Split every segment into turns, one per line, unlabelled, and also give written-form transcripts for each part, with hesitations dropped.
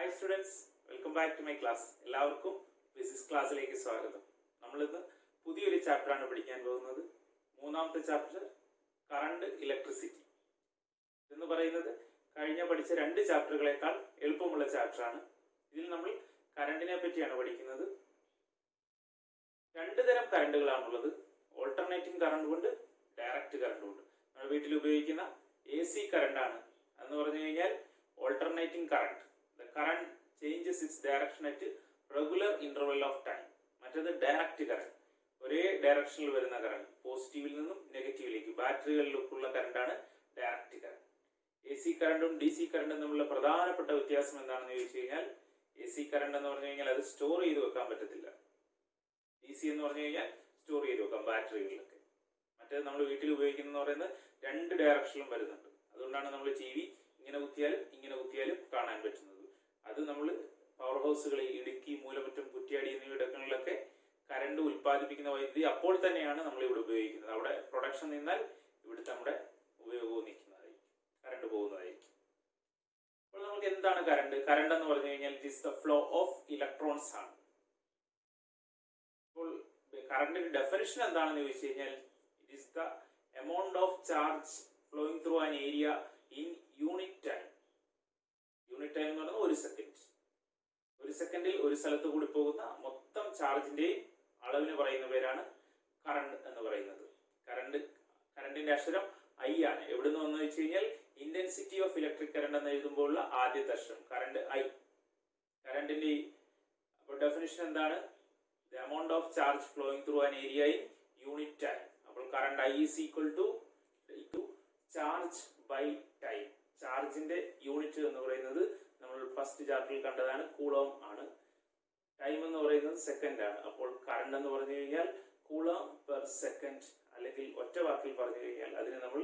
Hi students, welcome back to my class. എല്ലാവർക്കും physics ക്ലാസ്സിലേക്ക് സ്വാഗതം. നമ്മളിന്ന് പുതിയൊരു ചാപ്റ്ററാണ് പഠിക്കാൻ പോകുന്നത്. മൂന്നാമത്തെ ചാപ്റ്റർ കറണ്ട് ഇലക്ട്രിസിറ്റി എന്ന് പറയുന്നത് കഴിഞ്ഞ പഠിച്ച രണ്ട് ചാപ്റ്ററുകളെക്കാൾ എളുപ്പമുള്ള ചാപ്റ്ററാണ്. ഇതിൽ നമ്മൾ കറണ്ടിനെ പറ്റിയാണ് പഠിക്കുന്നത്. രണ്ട് തരം കറണ്ടുകളാണുള്ളത്. ഓൾട്ടർനേറ്റിംഗ് കറണ്ട് ഉണ്ട്, ഡയറക്റ്റ് കറണ്ട് ഉണ്ട്. നമ്മുടെ വീട്ടിൽ ഉപയോഗിക്കുന്ന AC കറണ്ടാണ് എന്ന് പറഞ്ഞു കഴിഞ്ഞാൽ alternating current. The current changes its direction at regular interval of time. മറ്റേത് ഡയറക്റ്റ് കറണ്ട്, ഒരേ ഡയറക്ഷനിൽ വരുന്ന കറണ്ട്, പോസിറ്റീവിൽ നിന്നും നെഗറ്റീവിലേക്ക് ബാറ്ററികളിലേക്കുള്ള കറണ്ടാണ് ഡയറക്റ്റ് കറണ്ട്. AC കറണ്ടും DC കറണ്ടും തമ്മിലുള്ള പ്രധാനപ്പെട്ട വ്യത്യാസം എന്താണെന്ന് ചോദിച്ചു കഴിഞ്ഞാൽ, AC കറണ്ട് എന്ന് പറഞ്ഞു കഴിഞ്ഞാൽ അത് സ്റ്റോർ ചെയ്ത് വെക്കാൻ പറ്റത്തില്ല. DC എന്ന് പറഞ്ഞു കഴിഞ്ഞാൽ സ്റ്റോർ ചെയ്ത് വെക്കാം ബാറ്ററികളിലൊക്കെ. മറ്റേത് നമ്മൾ വീട്ടിൽ ഉപയോഗിക്കുന്ന പറയുന്നത് രണ്ട് ഡയറക്ഷനിലും വരുന്നുണ്ട്. അതുകൊണ്ടാണ് നമ്മൾ TV ഇങ്ങനെ കുത്തിയാലും കാണാൻ പറ്റുന്നത്. അത് നമ്മൾ പവർ ഹൗസുകളിൽ, ഇടുക്കി, മൂലമറ്റം, കുറ്റ്യാടി എന്നിവിടങ്ങളിലൊക്കെ കറണ്ട് ഉൽപ്പാദിപ്പിക്കുന്ന വൈദ്യുതി അപ്പോൾ തന്നെയാണ് നമ്മൾ ഇവിടെ ഉപയോഗിക്കുന്നത്. അവിടെ പ്രൊഡക്ഷൻ നിന്നാൽ ഇവിടുത്തെ നമ്മുടെ ഉപയോഗവും നിൽക്കുന്നതായിരിക്കും, കറണ്ട് പോകുന്നതായിരിക്കും. അപ്പോൾ നമുക്ക് എന്താണ് കറണ്ട്? കറണ്ട് എന്ന് പറഞ്ഞു കഴിഞ്ഞാൽ it is the flow of electrons ആണ്. അപ്പോൾ കറണ്ടിന്റെ ഡെഫിനിഷൻ എന്താണെന്ന് ചോദിച്ചു കഴിഞ്ഞാൽ, it is the amount of charge flowing through an area in unit time. Unit time എന്ന് പറയുന്നത് ഒരു സെക്കൻഡിൽ ഒരു സ്ഥലത്ത് കൂടി പോകുന്ന മൊത്തം ചാർജിന്റെയും അളവിന് പറയുന്ന പേരാണ് കറണ്ട് എന്ന് പറയുന്നത്. കറണ്ടിന്റെ അക്ഷരം I ആണ്. എവിടെ നിന്ന് വന്നു വെച്ച് കഴിഞ്ഞാൽ ഇന്റൻസിറ്റി ഓഫ് ഇലക്ട്രിക് കറണ്ട് എന്ന് എഴുതുമ്പോഴുള്ള ആദ്യത്തെ അക്ഷരം കറണ്ട് I. കറണ്ടിന്റെ അപ്പോൾ ഡെഫിനിഷൻ എന്താണ്? The amount of charge flowing through an area in unit time. അപ്പോൾ current I is equal to charge by time. ചാർജിന്റെ യൂണിറ്റ് എന്ന് പറയുന്നത് നമ്മൾ ഫസ്റ്റ് ചാപ്റ്ററിൽ കണ്ടതാണ്, കൂളോം ആണ്. ടൈം എന്ന് പറയുന്നത് സെക്കൻഡ് ആണ്. അപ്പോൾ കറണ്ട് എന്ന് പറഞ്ഞു കഴിഞ്ഞാൽ കൂളോം പെർ സെക്കൻഡ്, അല്ലെങ്കിൽ ഒറ്റ വാക്കിൽ പറഞ്ഞു കഴിഞ്ഞാൽ അതിന് നമ്മൾ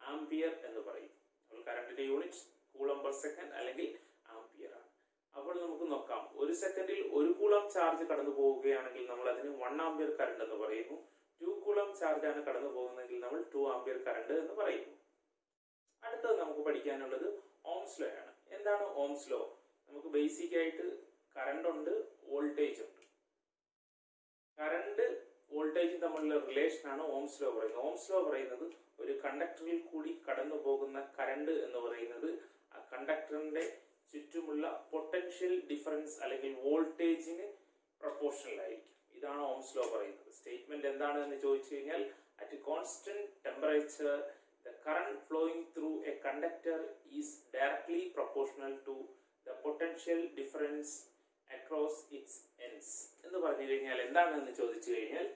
ആംപിയർ എന്ന് പറയും. അപ്പോൾ കറണ്ടിന്റെ യൂണിറ്റ് കൂളോം പെർ സെക്കൻഡ് അല്ലെങ്കിൽ ആംപിയർ ആണ്. അപ്പോൾ നമുക്ക് നോക്കാം, ഒരു സെക്കൻഡിൽ ഒരു കൂളോം ചാർജ് കടന്നു പോവുകയാണെങ്കിൽ നമ്മൾ അതിന് 1 ആംപിയർ കറണ്ട് എന്ന് പറയുന്നു. 2 കൂളോം ചാർജ് ആണ് കടന്നു പോകുന്നതെങ്കിൽ നമ്മൾ 2 ആംപിയർ കറണ്ട് എന്ന് പറയുന്നു. അടുത്തത് നമുക്ക് പഠിക്കാനുള്ളത് ഓംസ് ലോ ആണ്. എന്താണ് ഓംസ് ലോ? നമുക്ക് ബേസിക് ആയിട്ട് കറണ്ട് ഉണ്ട്, വോൾട്ടേജ് ഉണ്ട്. കറണ്ട് വോൾട്ടേജും തമ്മിലുള്ള റിലേഷൻ ആണ് ഓംസ് ലോ പറയുന്നത്. ഓംസ് ലോ പറയുന്നത് ഒരു കണ്ടക്ടറിൽ കൂടി കടന്നു പോകുന്ന കറണ്ട് എന്ന് പറയുന്നത് ആ കണ്ടക്ടറിന്റെ ചുറ്റുമുള്ള പൊട്ടൻഷ്യൽ ഡിഫറൻസ് അല്ലെങ്കിൽ വോൾട്ടേജിന് പ്രൊപ്പോർഷണൽ ആയിരിക്കും. ഇതാണ് ഓംസ് ലോ പറയുന്നത്. സ്റ്റേറ്റ്മെന്റ് എന്താണ് എന്ന് ചോദിച്ചു കഴിഞ്ഞാൽ, at constant temperature the current flowing through a conductor is directly proportional to the potential difference across its ends. എന്ന് പറഞ്ഞു കഴിഞ്ഞാൽ എന്താണെന്ന് ചോദിച്ചു കഴിഞ്ഞാൽ,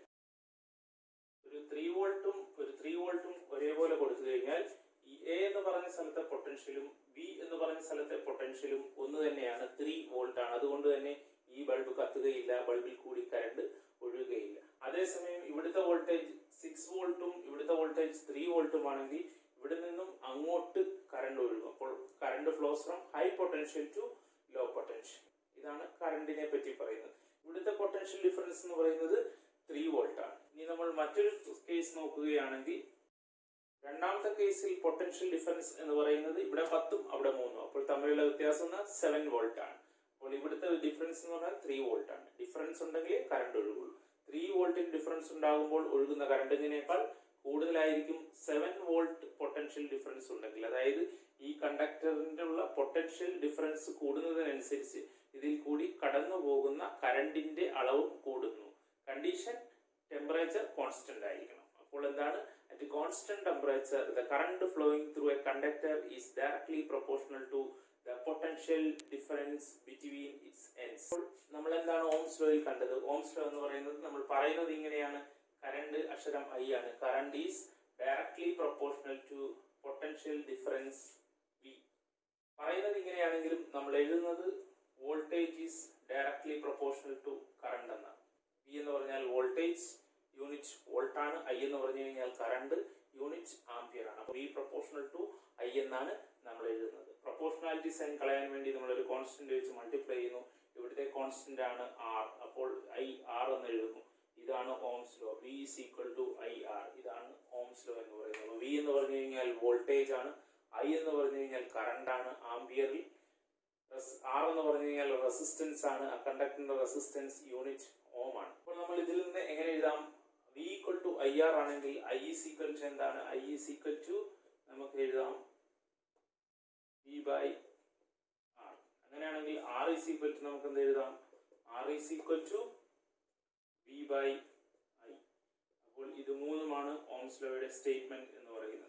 ഒരു 3 വോൾട്ടും ഒരേപോലെ കൊടുത്തു കഴിഞ്ഞാൽ ഈ A എന്ന് പറഞ്ഞ സ്ഥലത്തെ പൊട്ടൻഷ്യലും B എന്ന് പറഞ്ഞ സ്ഥലത്തെ പൊട്ടൻഷ്യലും ഒന്ന് തന്നെയാണ്, 3 വോൾട്ട് ആണ്. അതുകൊണ്ട് തന്നെ ഈ ബൾബ് കത്തുകയില്ല, ബൾബിൽ കൂടി കറണ്ട് ഒഴുകുകയില്ല. അതേസമയം ഇവിടുത്തെ വോൾട്ടേജ് 6 വോൾട്ടും ഇവിടുത്തെ വോൾട്ടേജ് 3 വോൾട്ടും ആണെങ്കിൽ ഇവിടെ നിന്നും അങ്ങോട്ട് കറണ്ട് ഒഴുകും. അപ്പോൾ current flows from high potential to low potential. ഇതാണ് കറണ്ടിനെ പറ്റി പറയുന്നത്. ഇവിടുത്തെ പൊട്ടൻഷ്യൽ ഡിഫറൻസ് എന്ന് പറയുന്നത് 3 വോൾട്ട് ആണ്. ഇനി നമ്മൾ മറ്റൊരു കേസ് നോക്കുകയാണെങ്കിൽ, രണ്ടാമത്തെ കേസിൽ പൊട്ടൻഷ്യൽ ഡിഫറൻസ് എന്ന് പറയുന്നത് ഇവിടെ 10ഉം അവിടെ 3ഉം. അപ്പോൾ തമ്മിലുള്ള വ്യത്യാസം 7 വോൾട്ട് ആണ്. അപ്പോൾ ഇവിടുത്തെ ഡിഫറൻസ് എന്ന് പറഞ്ഞാൽ 3 വോൾട്ട് ആണ്. ഡിഫറൻസ് ഉണ്ടെങ്കിൽ കറണ്ട് ഒഴുകുള്ളൂ. 3 വോൾട്ടിന് ഡിഫറൻസ് ഉണ്ടാകുമ്പോൾ ഒഴുകുന്ന കറണ്ടിനേക്കാൾ കൂടുതലായിരിക്കും 7 വോൾട്ട് പൊട്ടൻഷ്യൽ ഡിഫറൻസ് ഉണ്ടെങ്കിൽ. അതായത് ഈ കണ്ടക്ടറിന്റെ ഉള്ള പൊട്ടൻഷ്യൽ ഡിഫറൻസ് കൂടുന്നതിനനുസരിച്ച് ഇതിൽ കൂടി കടന്നു പോകുന്ന കറണ്ടിന്റെ അളവും കൂടുന്നു. കണ്ടീഷൻ ടെമ്പറേച്ചർ കോൺസ്റ്റന്റ് ആയിരിക്കണം. അപ്പോൾ എന്താണ്? At constant temperature the current flowing through a conductor is directly proportional to the potential difference between its ends. നമ്മൾ എന്താണ് ഓംസ് ലോയിൽ കണ്ടത്? ഓംസ് ലോ എന്ന് പറയുന്നത് നമ്മൾ പറയുന്നത് ഇങ്ങനെയാണ്, കറണ്ട് അക്ഷരം I ആണ്. Current is directly proportional to potential difference V. പറയുന്നത് ഇങ്ങനെയാണെങ്കിലും നമ്മൾ എഴുതുന്നത് voltage is directly proportional to current എന്നാണ്. V എന്ന് പറഞ്ഞാൽ വോൾട്ടേജ്, യൂണിറ്റ് വോൾട്ട് ആണ്. I എന്ന് പറഞ്ഞു കഴിഞ്ഞാൽ കറണ്ട്, യൂണിറ്റ് ആംപിയർ ആണ്. അപ്പോൾ V പ്രൊപ്പോർഷണൽ ടു I എന്നാണ് നമ്മൾ എഴുതുന്നത്. പ്രൊപ്പോർഷണാലിറ്റി സൈൻ കളയാൻ വേണ്ടി നമ്മൾ ഒരു കോൺസ്റ്റന്റ് വെച്ച് മൾട്ടിപ്ലൈ ചെയ്യുന്നു. ഇവിടുത്തെ കോൺസ്റ്റന്റ് ആണ് R. അപ്പോൾ IR എന്ന് എഴുതുന്നു. ഇതാണ് Ohm's law. V is equal to IR. ഇതാണ് ഓംസ് ലോ എന്ന് പറയുന്നത്. V എന്ന് പറഞ്ഞു കഴിഞ്ഞാൽ വോൾട്ടേജ് ആണ്, I എന്ന് പറഞ്ഞു കഴിഞ്ഞാൽ കറണ്ട് ആണ് ആംപിയറിൽ. ആർ എന്ന് പറഞ്ഞു കഴിഞ്ഞാൽ റെസിസ്റ്റൻസ് ആണ്. ആ കണ്ടക്ടറിന്റെ റെസിസ്റ്റൻസ് യൂണിറ്റ് ഓം ആണ്. അപ്പോൾ നമ്മൾ ഇതിൽ നിന്ന് എങ്ങനെ എഴുതാം? V ഈക്വൽ ടു IR ആണെങ്കിൽ I ഈസ് ഈക്വൽ ടു എന്താണ്? I ഈസ് ഈക്വൽ ടു നമുക്ക് എഴുതാം V ബൈ R. അങ്ങനെയാണെങ്കിൽ R ഈസ് ഈക്വൽ ടു നമുക്ക് എന്ത് എഴുതാം? R is equal to V by I. അപ്പോൾ ഇത് മൂന്നുമാണ് ഓംസ് ലോയുടെ സ്റ്റേറ്റ്മെന്റ് എന്ന് പറയുന്നത്.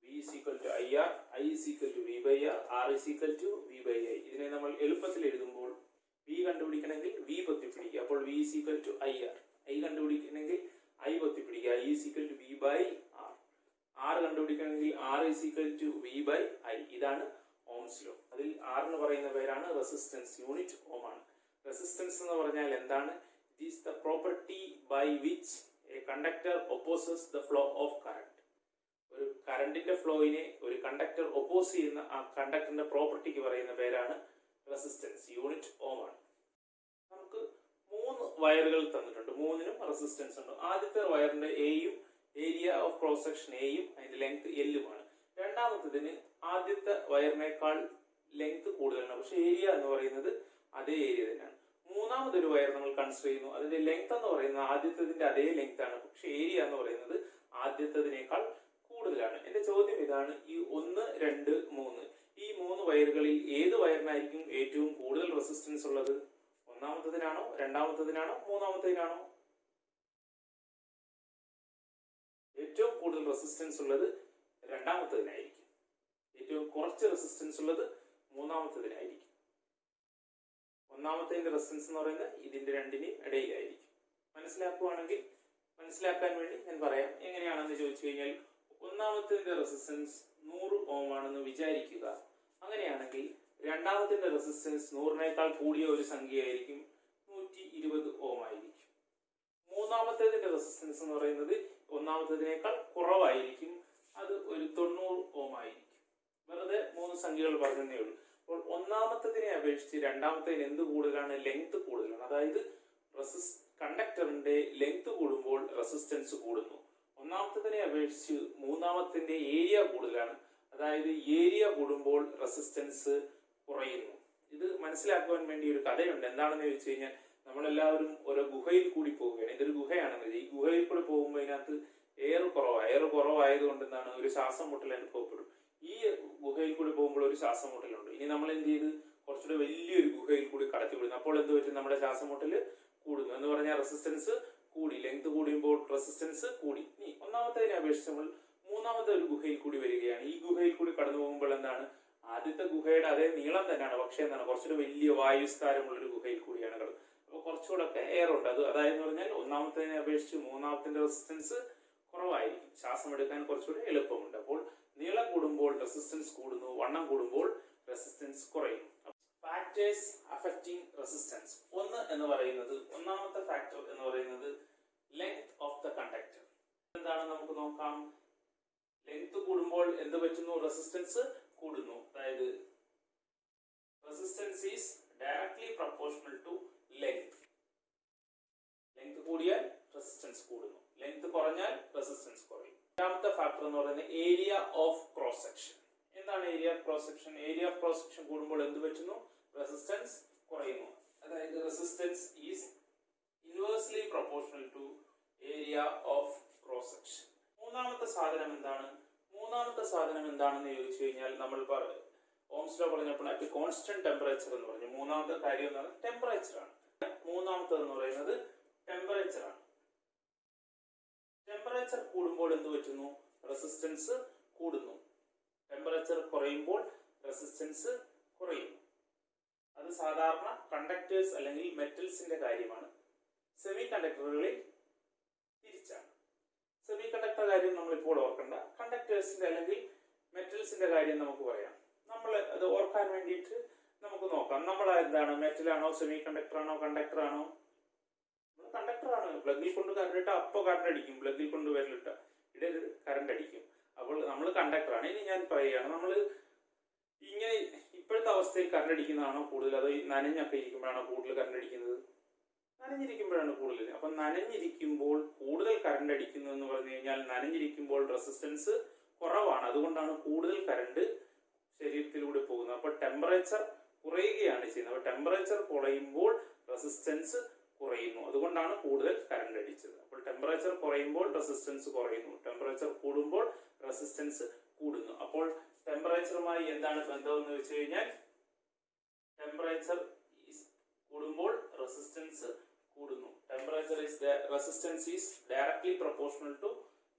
V is equal to IR, I is equal to V by R is equal to V by I. ഇതിനെ നമ്മൾ എളുപ്പത്തിൽ എഴുതുമ്പോൾ V കണ്ടുപിടിക്കണമെങ്കിൽ V പൊത്തിപ്പിടിക്കുക. അപ്പോൾ V is equal to IR. I കണ്ടുപിടിക്കണമെങ്കിൽ I പൊത്തിപ്പിടിക്കുക. I is equal to V by R. R കണ്ടുപിടിക്കണമെങ്കിൽ R is equal to V by I. ഇതാണ് Ohm's law. അതിൽ R എന്ന് പറയുന്ന പേരാണ് റെസിസ്റ്റൻസ്, യൂണിറ്റ് ഓം ആണ്. റെസിസ്റ്റൻസ് എന്ന് പറഞ്ഞാൽ എന്താണ്? It is the property by which a conductor opposes the flow of current. ഒരു കറണ്ടിന്റെ ഫ്ലോയിനെ ഒരു കണ്ടക്ടർ ഒപ്പോസ് ചെയ്യുന്ന ആ കണ്ടക്ടറിന്റെ പ്രോപ്പർട്ടിക്ക് പറയുന്ന പേരാണ് റെസിസ്റ്റൻസ്, യൂണിറ്റ് ഓം ആണ്. നമുക്ക് 3 വയറുകൾ തന്നിട്ടുണ്ട്. മൂന്നിനും റെസിസ്റ്റൻസ് ഉണ്ട്. ആദ്യത്തെ വയറിന്റെ എയും ഏരിയ ഓഫ് ക്രോസ് സെക്ഷൻ എയും അതിന്റെ ലെങ്ത് എല്ലുമാണ്. രണ്ടാമത്തതിന് ആദ്യത്തെ വയറിനേക്കാൾ ലെങ്ത് കൂടുതലാണ്, പക്ഷെ ഏരിയ എന്ന് പറയുന്നത് അതേ ഏരിയ തന്നെയാണ്. മൂന്നാമതൊരു വയർ നമ്മൾ കൺസിഡർ ചെയ്യുന്നു. അതിന്റെ ലെങ്ത് എന്ന് പറയുന്നത് ആദ്യത്തതിന്റെ അതേ ലെങ്ത് ആണ്, പക്ഷെ ഏരിയ എന്ന് പറയുന്നത് ആദ്യത്തതിനേക്കാൾ കൂടുതലാണ്. എന്റെ ചോദ്യം ഇതാണ്, ഈ 1, 2, 3 ഈ 3 വയറുകളിൽ ഏത് വയറിനായിരിക്കും ഏറ്റവും കൂടുതൽ റെസിസ്റ്റൻസ് ഉള്ളത്? ഒന്നാമത്തതിനാണോ, രണ്ടാമത്തതിനാണോ, മൂന്നാമത്തതിനാണോ? ഏറ്റവും കൂടുതൽ റെസിസ്റ്റൻസ് ഉള്ളത് രണ്ടാമത്തതിനായിരിക്കും. ഏറ്റവും കുറച്ച് റെസിസ്റ്റൻസ് ഉള്ളത് മൂന്നാമത്തതിനായിരിക്കും. ഒന്നാമത്തതിന്റെ റെസിസ്റ്റൻസ് എന്ന് പറയുന്നത് ഇതിന്റെ രണ്ടിനെയും ഇടയിലായിരിക്കും. മനസ്സിലാക്കാൻ വേണ്ടി ഞാൻ പറയാം. എങ്ങനെയാണെന്ന് ചോദിച്ചു കഴിഞ്ഞാൽ, ഒന്നാമത്തിന്റെ റെസിസ്റ്റൻസ് 100 ഓം ആണെന്ന് വിചാരിക്കുക. അങ്ങനെയാണെങ്കിൽ രണ്ടാമത്തിന്റെ റെസിസ്റ്റൻസ് 100നേക്കാൾ കൂടിയ ഒരു സംഖ്യയായിരിക്കും, 120 ഓം ആയിരിക്കും. മൂന്നാമത്തേതിന്റെ റെസിസ്റ്റൻസ് എന്ന് പറയുന്നത് ഒന്നാമത്തേതിനേക്കാൾ കുറവായിരിക്കും, അത് ഒരു 90 ഓം ആയിരിക്കും. വെറുതെ 3 സംഖ്യകൾ പറഞ്ഞതേ ഉള്ളൂ. അപ്പോൾ ഒന്നാമത്തതിനെ അപേക്ഷിച്ച് രണ്ടാമത്തേതിന് എന്ത് കൂടുതലാണ്? ലെങ്ത് കൂടുതലാണ്. അതായത് കണ്ടക്ടറിന്റെ ലെങ്ത് കൂടുമ്പോൾ റെസിസ്റ്റൻസ് കൂടുന്നു. ഒന്നാമത്തതിനെ അപേക്ഷിച്ച് മൂന്നാമത്തിന്റെ ഏരിയ കൂടുതലാണ്. അതായത് ഏരിയ കൂടുമ്പോൾ റെസിസ്റ്റൻസ് കുറയുന്നു. ഇത് മനസ്സിലാക്കുവാൻ വേണ്ടി ഒരു കഥയുണ്ട്. എന്താണെന്ന് ചോദിച്ചു കഴിഞ്ഞാൽ, നമ്മളെല്ലാവരും ഓരോ ഗുഹയിൽ കൂടി പോവുകയാണ്. ഇതൊരു ഗുഹയാണെന്ന്. ഈ ഗുഹയിൽ കൂടി പോകുമ്പോൾ ഇതിനകത്ത് എയർ കുറവായതുകൊണ്ട് എന്താണ്, ഒരു ശ്വാസം മുട്ടൽ അനുഭവപ്പെടും. ഈ ഗുഹയിൽ കൂടി പോകുമ്പോൾ ഒരു ശ്വാസം മുട്ടലുണ്ട്. ഇനി നമ്മൾ എന്ത് ചെയ്ത് കുറച്ചുകൂടെ വലിയൊരു ഗുഹയിൽ കൂടി കടത്തിവിടുന്നു. അപ്പോൾ എന്ത് പറ്റും? നമ്മുടെ ശ്വാസം മുട്ടൽ കൂടുന്നു. എന്ന് പറഞ്ഞാൽ റെസിസ്റ്റൻസ് കൂടി. ലെങ്ത് കൂടുമ്പോൾ റെസിസ്റ്റൻസ് കൂടി. ഇനി ഒന്നാമത്തേതിനെ അപേക്ഷിച്ച് നമ്മൾ മൂന്നാമത്തെ ഒരു ഗുഹയിൽ കൂടി വരികയാണ്. ഈ ഗുഹയിൽ കൂടി കടന്നു പോകുമ്പോൾ എന്താണ്, ആദ്യത്തെ ഗുഹയുടെ അതേ നീളം തന്നെയാണ്, പക്ഷെ എന്താണ്, കുറച്ചുകൂടി വലിയ വായുസ്ഥാരമുള്ള ഒരു ഗുഹയിൽ കൂടിയാണ് കടന്നത്. അപ്പോൾ കുറച്ചുകൂടെ ഒക്കെ എയർ ഉണ്ട്. അതായത് പറഞ്ഞാൽ ഒന്നാമത്തേതിനെ അപേക്ഷിച്ച് മൂന്നാമത്തിന്റെ റെസിസ്റ്റൻസ് കുറവായിരിക്കും. ശ്വാസം എടുക്കാൻ കുറച്ചുകൂടി എളുപ്പമുണ്ട്. അപ്പോൾ നീളം കൂടുമ്പോൾ റെസിസ്റ്റൻസ് കൂടുന്നു, വണ്ണം കൂടുമ്പോൾ റെസിസ്റ്റൻസ് കുറയുന്നു. Factors affecting resistance. ഒന്നാമത്തെ ഫാക്ടർ എന്ന് പറയുന്നത് ലെങ്ത് ഓഫ് ദ കണ്ടക്ടർ. എന്താണ് നമുക്ക് നോക്കാം. ലെങ്ത് കൂടുമ്പോൾ എന്ത് പറ്റുന്നു? റെസിസ്റ്റൻസ് കൂടുന്നു. അതായത് resistance is directly proportional to length. Length കൂടിയാൽ റെസിസ്റ്റൻസ് കൂടുന്നു, ലെങ്ത് കുറഞ്ഞാൽ റെസിസ്റ്റൻസ് കുറയും. രണ്ടാമത്തെ ഫാക്ടർ എന്ന് പറയുന്നത് ഏരിയ ഓഫ് ക്രോസ് സെക്ഷൻ. എന്താണ് area of cross section? Area of cross section കൂടുമ്പോൾ എന്ത് പറ്റുന്നു? റെസിസ്റ്റൻസ് കുറയുന്നു. അതായത് resistance is inversely proportional to area of cross section. മൂന്നാമത്തെ സാധനം എന്താണെന്ന് ചോദിച്ചു കഴിഞ്ഞാൽ, നമ്മൾ ഓംസ് ലോ പറഞ്ഞപ്പോൾ അറ്റ് കോൺസ്റ്റന്റ് ടെമ്പറേച്ചർ എന്ന് പറഞ്ഞു. മൂന്നാമത്തെ കാര്യം എന്താണ്? ടെമ്പറേച്ചർ ആണ്. മൂന്നാമത്തേതെന്ന് പറയുന്നത് ടെമ്പറേച്ചർ ആണ്. ടെമ്പറേച്ചർ കൂടുമ്പോൾ എന്ത് പറ്റുന്നു? റെസിസ്റ്റൻസ് കൂടുന്നു. ടെമ്പറേച്ചർ കുറയുമ്പോൾ റെസിസ്റ്റൻസ് കുറയുന്നു. അത് സാധാരണ കണ്ടക്ടേഴ്സ് അല്ലെങ്കിൽ മെറ്റൽസിന്റെ കാര്യമാണ്. സെമി കണ്ടക്ടറുകളിൽ തിരിച്ചാണ്. സെമി കണ്ടക്ടർ കാര്യം നമ്മൾ ഇപ്പോൾ ഓർക്കണ്ട. കണ്ടക്ടേഴ്സിന്റെ അല്ലെങ്കിൽ മെറ്റൽസിന്റെ കാര്യം നമുക്ക് പറയാം. നമ്മൾ അത് ഓർക്കാൻ വേണ്ടിയിട്ട് നമുക്ക് നോക്കാം. നമ്മൾ എന്താണ്, മെറ്റലാണോ, സെമി കണ്ടക്ടർ ആണോ, കണ്ടക്ടർ ആണോ? കണ്ടക്ടർ ആണ്. പ്ലഗിൽ കൊണ്ട് കറണ്ട് ഇട്ടാൽ അപ്പോൾ കറണ്ട് അടിക്കും. പ്ലഗിൽ കൊണ്ട് വിരലിട്ട ഇടരുത്, കറണ്ട് അടിക്കും. അപ്പോൾ നമ്മൾ കണ്ടക്ടർ ആണ്. ഇനി ഞാൻ പറയുകയാണ്, നമ്മൾ ഇങ്ങനെ ഇപ്പോഴത്തെ അവസ്ഥയിൽ കറണ്ട് അടിക്കുന്നതാണോ കൂടുതൽ, അതോ നനഞ്ഞൊക്കെ ഇരിക്കുമ്പോഴാണോ കൂടുതൽ കറണ്ട് അടിക്കുന്നത്? നനഞ്ഞിരിക്കുമ്പോഴാണ് കൂടുതൽ. അപ്പൊ നനഞ്ഞിരിക്കുമ്പോൾ കൂടുതൽ കറണ്ട് അടിക്കുന്നു എന്ന് പറഞ്ഞു കഴിഞ്ഞാൽ, നനഞ്ഞിരിക്കുമ്പോൾ റെസിസ്റ്റൻസ് കുറവാണ്. അതുകൊണ്ടാണ് കൂടുതൽ കറണ്ട് ശരീരത്തിലൂടെ പോകുന്നത്. അപ്പൊ ടെമ്പറേച്ചർ കുറയുകയാണ് ചെയ്യുന്നത്. അപ്പോൾ ടെമ്പറേച്ചർ കുറയുമ്പോൾ റെസിസ്റ്റൻസ് കുറയുന്നു. അതുകൊണ്ടാണ് കൂടുതൽ കറണ്ട് അടിച്ചത്. അപ്പോൾ ടെമ്പറേച്ചർ കുറയുമ്പോൾ റെസിസ്റ്റൻസ് കുറയുന്നു, ടെമ്പറേച്ചർ കൂടുമ്പോൾ റെസിസ്റ്റൻസ് കൂടുന്നു. അപ്പോൾ ടെമ്പറേച്ചറുമായി എന്താണ് ബന്ധം എന്ന് വെച്ച് കഴിഞ്ഞാൽ ടെമ്പറേച്ചർ കൂടുമ്പോൾ റെസിസ്റ്റൻസ് കൂടുന്നു. Resistance is directly proportional to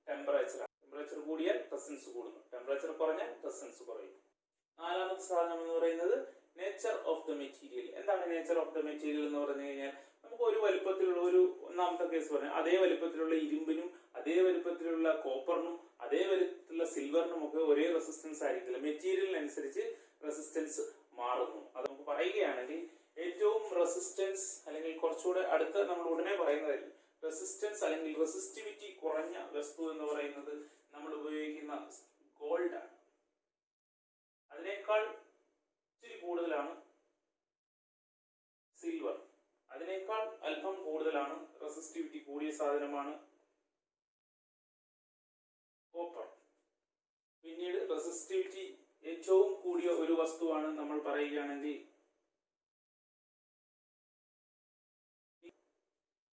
temperature. Temperature കൂടിയാൽ റെസിസ്റ്റൻസ് കൂടുന്നു, ടെമ്പറേച്ചർ കുറഞ്ഞാൽ റെസിസ്റ്റൻസ് കുറയും. നാലാമത്തെ സാധനം എന്ന് പറയുന്നത് നേച്ചർ ഓഫ് ദ മെറ്റീരിയൽ. എന്താണ് നേച്ചർ ഓഫ് ദ മെറ്റീരിയൽ എന്ന് പറഞ്ഞു കഴിഞ്ഞാൽ നമുക്ക് ഒരു വലുപ്പത്തിലുള്ള ഒരു ഒന്നാമത്തെ കേസ് പറഞ്ഞാൽ അതേ വലുപ്പത്തിലുള്ള ഇരുമ്പിനും അതേ വലുപ്പത്തിലുള്ള കോപ്പറിനും അതേ വലുപ്പത്തിലുള്ള സിൽവറിനും ഒക്കെ ഒരേ റെസിസ്റ്റൻസ് ആയിരിക്കില്ല. മെറ്റീരിയലിനനുസരിച്ച് റെസിസ്റ്റൻസ് മാറുന്നു. അത് നമുക്ക് പറയുകയാണെങ്കിൽ ഏറ്റവും റെസിസ്റ്റൻസ് അല്ലെങ്കിൽ കുറച്ചുകൂടെ അടുത്ത് നമ്മൾ ഉടനെ പറയുന്നതായിരിക്കും റെസിസ്റ്റൻസ് അല്ലെങ്കിൽ റെസിസ്റ്റിവിറ്റി കുറഞ്ഞ വസ്തു എന്ന് പറയുന്നത് നമ്മൾ ഉപയോഗിക്കുന്ന ഗോൾഡ് ആണ്. അതിനേക്കാൾ ഇച്ചിരി കൂടുതലാണ് സിൽവർ, അതിനേക്കാൾ അല്പം കൂടുതലാണ് റെസിസ്റ്റിവിറ്റി കൂടിയ സാധനമാണ് കോപ്പർ. പിന്നീട് റെസിസ്റ്റിവിറ്റി ഏറ്റവും കൂടിയ ഒരു വസ്തുവാണ് നമ്മൾ പറയുകയാണെങ്കിൽ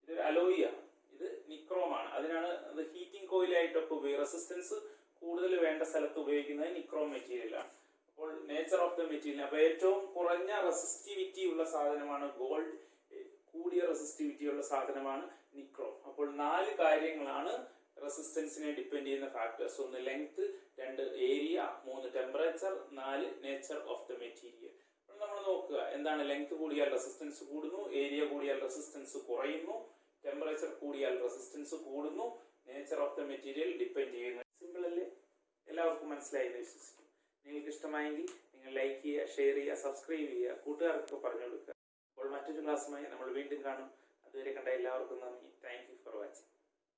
ഇതൊരു അലോയിയാണ്, ഇത് നിക്രോമാണ്. അതിനാണ് അത് ഹീറ്റിംഗ് കോയിലായിട്ടൊക്കെ ഉപയോഗിക്കുക. റെസിസ്റ്റൻസ് കൂടുതൽ വേണ്ട സ്ഥലത്ത് ഉപയോഗിക്കുന്നത് നിക്രോം മെറ്റീരിയലാണ്. അപ്പോൾ നേച്ചർ ഓഫ് ദ മെറ്റീരിയൽ, അപ്പോൾ ഏറ്റവും കുറഞ്ഞ റെസിസ്റ്റിവിറ്റി ഉള്ള സാധനമാണ് ഗോൾഡ്, കൂടിയ റെസിസ്റ്റിവിറ്റി ഉള്ള സാധനമാണ് നിക്രോം. അപ്പോൾ 4 കാര്യങ്ങളാണ് റെസിസ്റ്റൻസിനെ ഡിപ്പെൻഡ് ചെയ്യുന്ന factors. 1 length, 2 area, 3 temperature, 4 nature of the material. അപ്പോൾ നമ്മൾ നോക്കുക എന്താണ് ലെങ്ത് കൂടിയാൽ റെസിസ്റ്റൻസ് കൂടുന്നു, ഏരിയ കൂടിയാൽ റെസിസ്റ്റൻസ് കുറയുന്നു, ടെമ്പറേച്ചർ കൂടിയാൽ റെസിസ്റ്റൻസ് കൂടുന്നു, nature of the material depend ചെയ്യുന്നു. സിമ്പിൾ അല്ലേ? എല്ലാവർക്കും മനസ്സിലായി എന്ന് വിശ്വസിക്കുന്നു. നിങ്ങൾക്ക് ഇഷ്ടമായെങ്കിൽ നിങ്ങൾ ലൈക്ക് ചെയ്യുക, ഷെയർ ചെയ്യുക, സബ്സ്ക്രൈബ് ചെയ്യുക, കൂട്ടുകാർക്കൊക്കെ പറഞ്ഞു കൊടുക്കുക. അപ്പോൾ മറ്റൊരു ക്ലാസ്സുമായി നമ്മൾ വീണ്ടും കാണും. അതുവരെ കണ്ട എല്ലാവർക്കും നന്ദി. Thank you for watching.